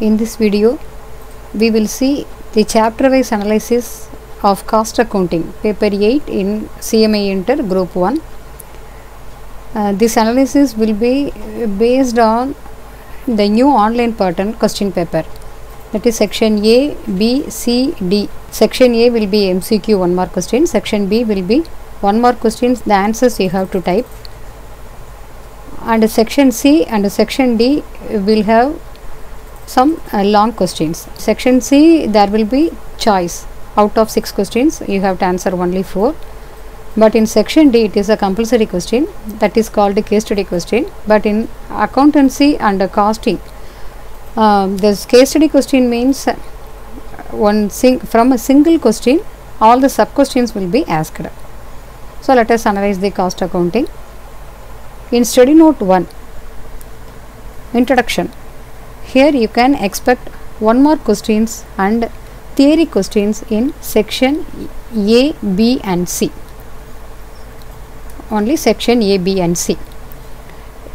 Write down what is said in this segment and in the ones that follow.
In this video, we will see the chapter-wise analysis of cost accounting, paper 8 in CMA Inter Group 1. This analysis will be based on the new online pattern question paper, that is section A, B, C, D. Section A will be MCQ 1 mark question, section B will be 1 mark questions, the answers you have to type, and section C and section D will have some long questions. Section C, there will be choice. Out of 6 questions you have to answer only 4, but in section D it is a compulsory question, that is called a case study question. But in accountancy and costing, this case study question means from a single question all the sub questions will be asked. So let us analyze the cost accounting. In study note 1, introduction, here you can expect 1 mark questions and theory questions in section A, B and C. Only section A, B and C.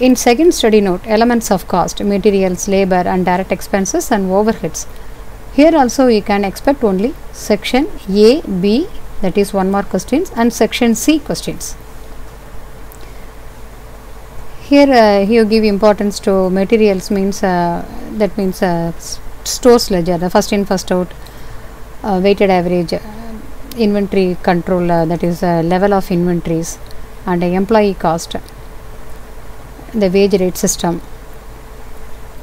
In second study note, elements of cost, materials, labor and direct expenses and overheads. Here also you can expect only section A, B, that is 1 mark questions, and section C questions. Here you give importance to materials, means that means stores ledger, the first in first out, weighted average, inventory control, that is level of inventories, and employee cost, the wage rate system,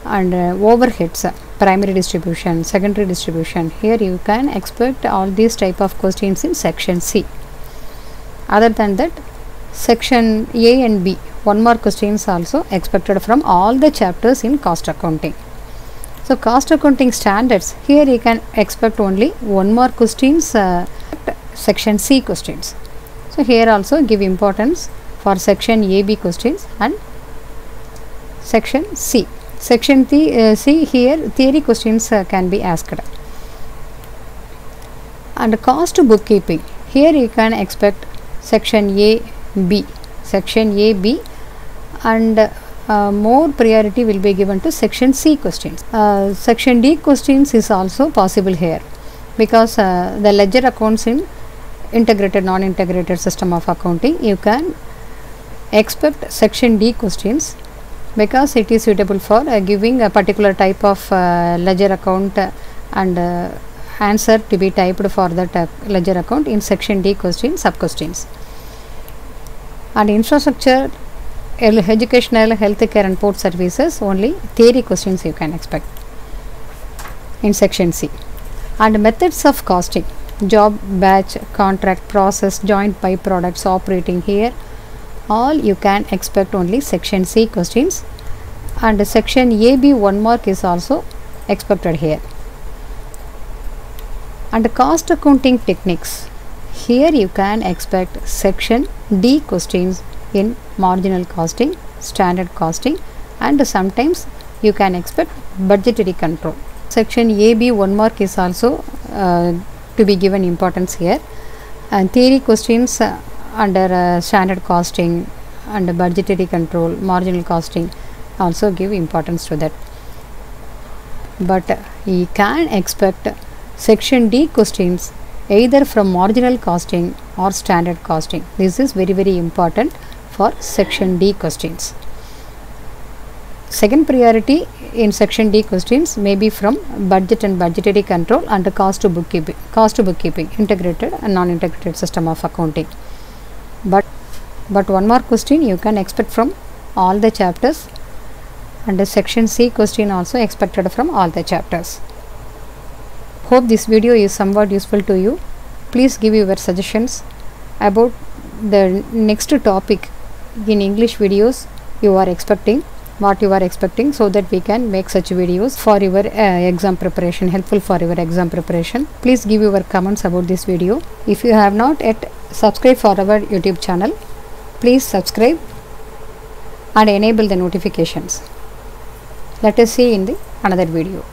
and overheads, primary distribution, secondary distribution. Here you can expect all these type of questions in section C. Other than that, section A and B 1 mark questions also expected from all the chapters in cost accounting. So cost accounting standards, here you can expect only 1 mark questions, section C questions. So here also give importance for section A, B questions and section C. Section C, here theory questions can be asked. And cost bookkeeping, here you can expect section A, B, section A, B, and more priority will be given to section C questions. Section D questions is also possible here, because the ledger accounts in integrated non-integrated system of accounting, you can expect section D questions, because it is suitable for giving a particular type of ledger account and answer to be typed for that ledger account in section D question, sub questions. And infrastructure, educational, healthcare and port services, only theory questions you can expect in section C. And methods of costing, job, batch, contract, process, joint by products, operating, here all you can expect only section C questions, and section A, B 1 mark is also expected here. And cost accounting techniques, here you can expect section D questions in marginal costing, standard costing, and sometimes you can expect budgetary control. Section A, B 1 mark is also to be given importance here, and theory questions under standard costing and budgetary control, marginal costing also give importance to that. But you can expect section D questions either from marginal costing or standard costing. This is very, very important for section D questions. Second priority in section D questions may be from budget and budgetary control and cost to bookkeeping, integrated and non-integrated system of accounting. But 1 mark question you can expect from all the chapters, and the section C question also expected from all the chapters. Hope this video is somewhat useful to you. Please give your suggestions about the next topic in English videos you are expecting, what you are expecting, so that we can make such videos for your exam preparation, helpful for your exam preparation. Please give your comments about this video. If you have not yet subscribed for our YouTube channel, please subscribe and enable the notifications. Let us see in the another video.